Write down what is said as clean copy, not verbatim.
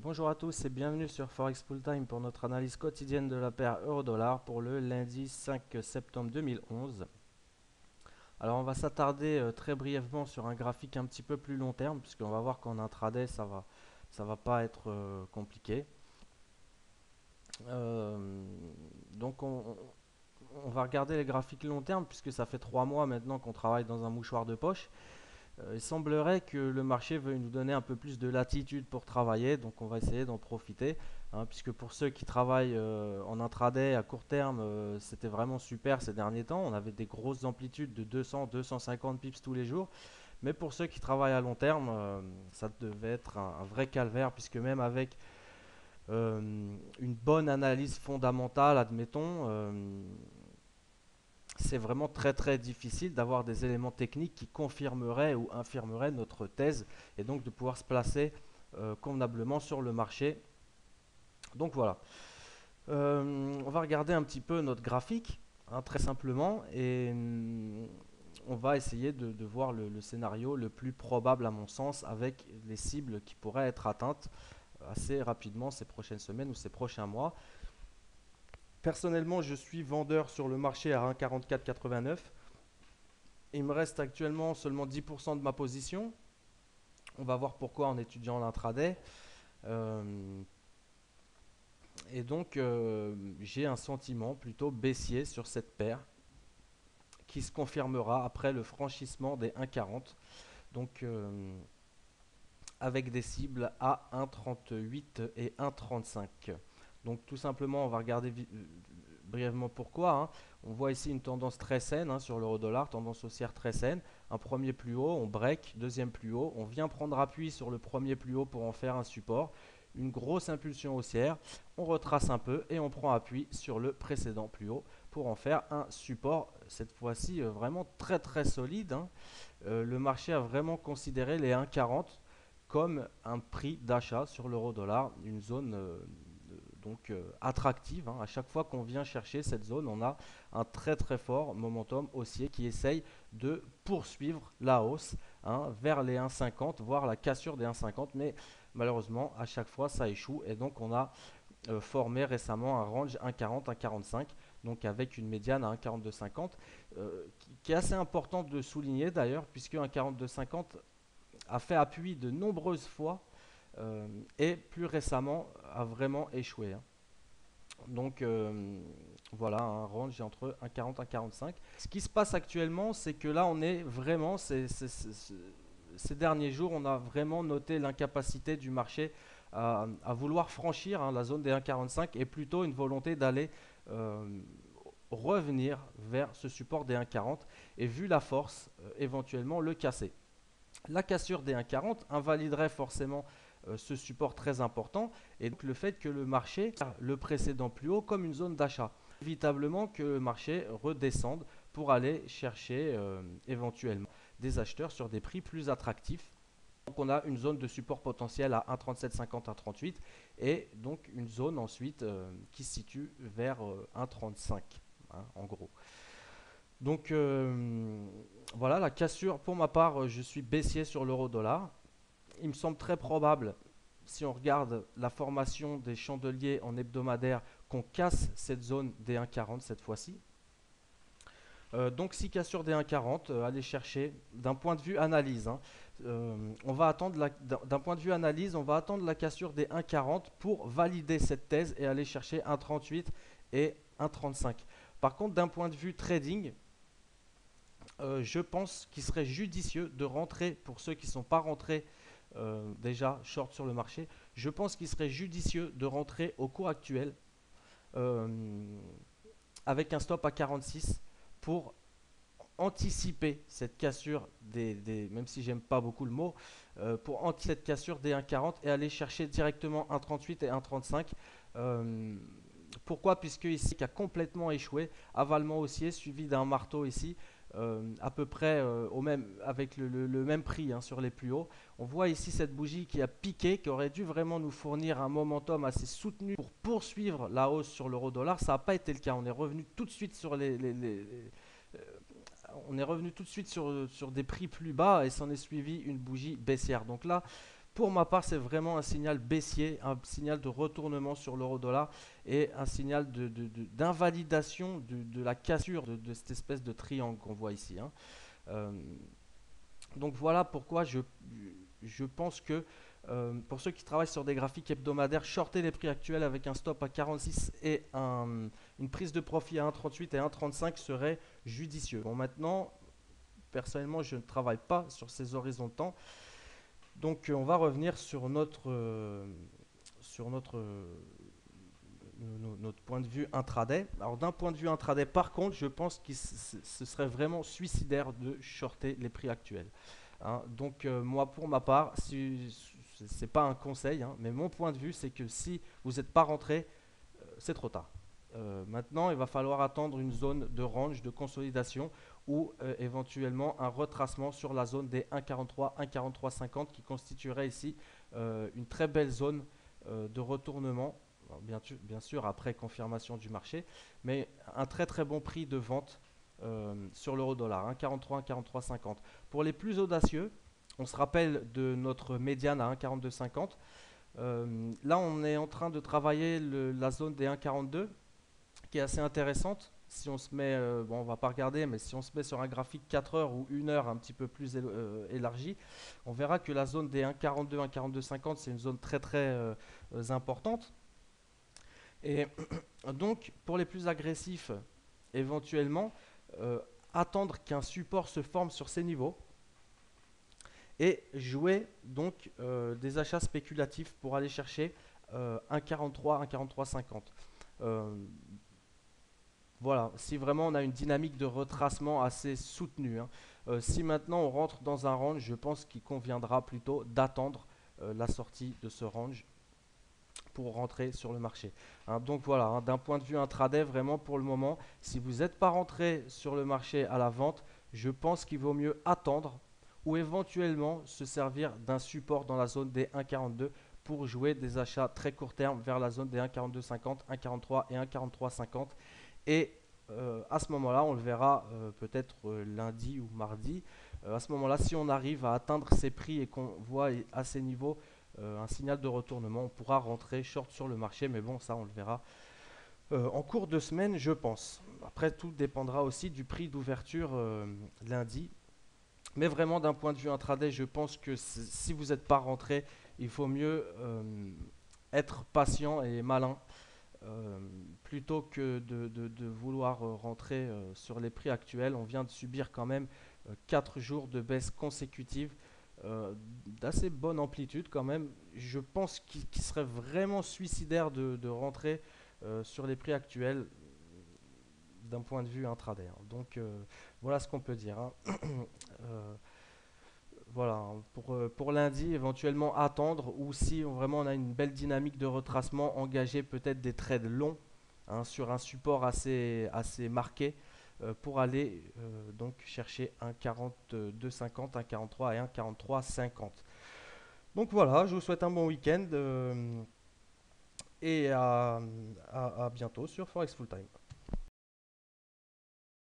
Bonjour à tous et bienvenue sur Forex Full-Time pour notre analyse quotidienne de la paire euro-dollar pour le lundi 5 septembre 2011. Alors on va s'attarder très brièvement sur un graphique un petit peu plus long terme puisqu'on va voir qu'en intraday ça va pas être compliqué. Euh, donc on va regarder les graphiques long terme puisque ça fait 3 mois maintenant qu'on travaille dans un mouchoir de poche. Il semblerait que le marché veuille nous donner un peu plus de latitude pour travailler, donc on va essayer d'en profiter, hein, puisque pour ceux qui travaillent en intraday à court terme, c'était vraiment super ces derniers temps. On avait des grosses amplitudes de 200, 250 pips tous les jours, mais pour ceux qui travaillent à long terme, ça devait être un vrai calvaire, puisque même avec une bonne analyse fondamentale, admettons, c'est vraiment très très difficile d'avoir des éléments techniques qui confirmeraient ou infirmeraient notre thèse et donc de pouvoir se placer convenablement sur le marché. Donc voilà. On va regarder un petit peu notre graphique, hein, très simplement, et on va essayer de voir le scénario le plus probable à mon sens avec les cibles qui pourraient être atteintes assez rapidement ces prochaines semaines ou ces prochains mois. Personnellement, je suis vendeur sur le marché à 1,4489. Il me reste actuellement seulement 10% de ma position. On va voir pourquoi en étudiant l'intraday. Euh, et donc, j'ai un sentiment plutôt baissier sur cette paire qui se confirmera après le franchissement des 1,40. Donc, avec des cibles à 1,38 et 1,35. Donc, tout simplement, on va regarder brièvement pourquoi, hein. On voit ici une tendance très saine, hein, sur l'euro dollar, tendance haussière très saine. Un premier plus haut, on break, deuxième plus haut, on vient prendre appui sur le premier plus haut pour en faire un support. Une grosse impulsion haussière, on retrace un peu et on prend appui sur le précédent plus haut pour en faire un support, cette fois-ci vraiment très très solide, hein. Le marché a vraiment considéré les 1,40 comme un prix d'achat sur l'euro dollar, une zone attractive, hein. À chaque fois qu'on vient chercher cette zone, on a un très très fort momentum haussier qui essaye de poursuivre la hausse, hein, vers les 1,50, voire la cassure des 1,50, mais malheureusement à chaque fois ça échoue et donc on a formé récemment un range 1,40, 1,45, donc avec une médiane à 1,4250, qui est assez importante de souligner d'ailleurs, puisque 1,4250 a fait appui de nombreuses fois et plus récemment a vraiment échoué, hein. Donc voilà, un range entre 1,40 et 1,45. Ce qui se passe actuellement, c'est que là, on est vraiment, ces derniers jours, on a vraiment noté l'incapacité du marché à vouloir franchir, hein, la zone des 1,45 et plutôt une volonté d'aller euh, revenir vers ce support des 1,40 et vu la force, éventuellement le casser. La cassure des 1,40 invaliderait forcément ce support très important et donc le fait que le marché le précédent plus haut comme une zone d'achat. Inévitablement que le marché redescende pour aller chercher éventuellement des acheteurs sur des prix plus attractifs. Donc on a une zone de support potentiel à 1,3750, 1,38 et donc une zone ensuite qui se situe vers 1,35, hein, en gros. Donc voilà, la cassure, pour ma part, je suis baissier sur l'euro-dollar. Il me semble très probable, si on regarde la formation des chandeliers en hebdomadaire, qu'on casse cette zone des 1,40 cette fois-ci. Donc si cassure des 1,40, allez chercher d'un point de vue analyse, hein, on va attendre d'un point de vue analyse, on va attendre la cassure des 1,40 pour valider cette thèse et aller chercher 1,38 et 1,35. Par contre, d'un point de vue trading, je pense qu'il serait judicieux de rentrer, pour ceux qui ne sont pas rentrés déjà short sur le marché, je pense qu'il serait judicieux de rentrer au cours actuel euh, avec un stop à 46 pour anticiper cette cassure même si j'aime pas beaucoup le mot, pour anticiper cette cassure des 1,40 et aller chercher directement 1,38 et 1,35. Euh, Pourquoi? Puisque ici qui a complètement échoué, avalement haussier suivi d'un marteau ici, à peu près avec le même prix, hein, sur les plus hauts. On voit ici cette bougie qui a piqué, qui aurait dû vraiment nous fournir un momentum assez soutenu pour poursuivre la hausse sur l'euro dollar. Ça n'a pas été le cas. On est revenu tout de suite sur on est revenu tout de suite sur des prix plus bas et s'en est suivi une bougie baissière. Donc là, Pour ma part, c'est vraiment un signal baissier, un signal de retournement sur l'euro-dollar et un signal d'invalidation de la cassure de cette espèce de triangle qu'on voit ici, hein. Euh, donc voilà pourquoi je pense que pour ceux qui travaillent sur des graphiques hebdomadaires, shorter les prix actuels avec un stop à 46 et une prise de profit à 1,38 et 1,35 serait judicieux. Bon, maintenant, personnellement, je ne travaille pas sur ces horizons de temps. Donc on va revenir sur notre point de vue intraday. Alors d'un point de vue intraday, par contre, je pense que ce serait vraiment suicidaire de shorter les prix actuels, hein. Donc moi, pour ma part, si, c'est pas un conseil, hein, mais mon point de vue, c'est que si vous n'êtes pas rentré, c'est trop tard. Maintenant, il va falloir attendre une zone de range, de consolidation ou éventuellement un retracement sur la zone des 1,43, 1,4350 qui constituerait ici une très belle zone de retournement. Alors, bien sûr, après confirmation du marché, mais un très très bon prix de vente sur l'euro dollar, 1,43, 1,4350. Pour les plus audacieux, on se rappelle de notre médiane à 1,4250. Là, on est en train de travailler la zone des 1,42 qui est assez intéressante. Si on se met, bon, on va pas regarder, mais si on se met sur un graphique 4 heures ou 1 heure un petit peu plus élargi, on verra que la zone des 1,42, 1,4250, c'est une zone très très importante. Et donc, pour les plus agressifs, éventuellement, euh, attendre qu'un support se forme sur ces niveaux et jouer donc des achats spéculatifs pour aller chercher 1,43, 1,4350. Euh, voilà, si vraiment on a une dynamique de retracement assez soutenue, hein. Si maintenant on rentre dans un range, je pense qu'il conviendra plutôt d'attendre la sortie de ce range pour rentrer sur le marché, hein. Donc voilà, hein, d'un point de vue intraday, vraiment pour le moment, si vous n'êtes pas rentré sur le marché à la vente, je pense qu'il vaut mieux attendre ou éventuellement se servir d'un support dans la zone des 1,42 pour jouer des achats très court terme vers la zone des 1,4250, 1,43 et 1,4350. Et à ce moment-là, on le verra peut-être lundi ou mardi. À ce moment-là, si on arrive à atteindre ces prix et qu'on voit à ces niveaux un signal de retournement, on pourra rentrer short sur le marché. Mais bon, ça, on le verra en cours de semaine, je pense. Après, tout dépendra aussi du prix d'ouverture lundi. Mais vraiment, d'un point de vue intraday, je pense que si vous n'êtes pas rentré, il faut mieux être patient et malin euh, plutôt que de vouloir rentrer sur les prix actuels. On vient de subir quand même 4 jours de baisse consécutive d'assez bonne amplitude quand même. Je pense qu'il serait vraiment suicidaire de rentrer sur les prix actuels d'un point de vue intraday, hein. Donc voilà ce qu'on peut dire, hein. Euh, voilà, hein, pour lundi, éventuellement attendre, ou si vraiment on a une belle dynamique de retracement, engager peut-être des trades longs, hein, sur un support assez marqué pour aller donc chercher un 42,50, un 43 et un 43,50. Donc voilà, je vous souhaite un bon week-end et à bientôt sur Forex Full Time.